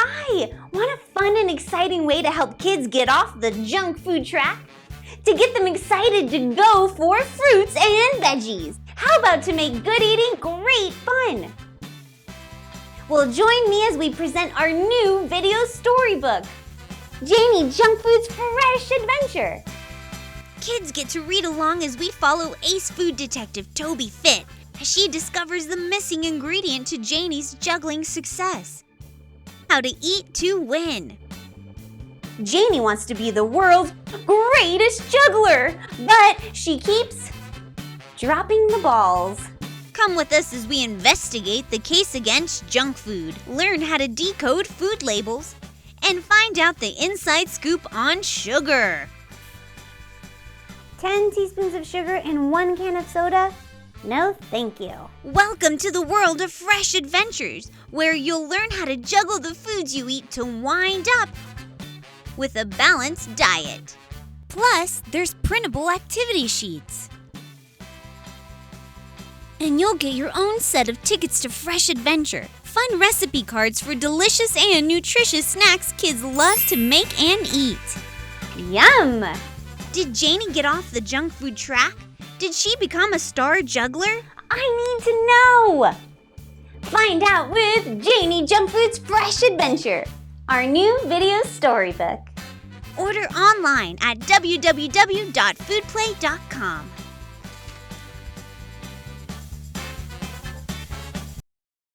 Hi! Want a fun and exciting way to help kids get off the junk food track? To get them excited to go for fruits and veggies? How about to make good eating great fun? Well, join me as we present our new video storybook, Janey Junkfood's Fresh Adventure. Kids get to read along as we follow ace food detective ToBe Fit as she discovers the missing ingredient to Janey's juggling success. How to eat to win. Janey wants to be the world's greatest juggler, but she keeps dropping the balls. Come with us as we investigate the case against junk food, learn how to decode food labels, and find out the inside scoop on sugar. 10 teaspoons of sugar in 1 can of soda? No, thank you. Welcome to the world of fresh adventures, where you'll learn how to juggle the foods you eat to wind up with a balanced diet. Plus, there's printable activity sheets. And you'll get your own set of tickets to Fresh Adventure, fun recipe cards for delicious and nutritious snacks kids love to make and eat. Yum! Did Janey get off the junk food track? Did she become a star juggler? I need to know! Find out with Janey Junkfood's Fresh Adventure, our new video storybook. Order online at www.foodplay.com.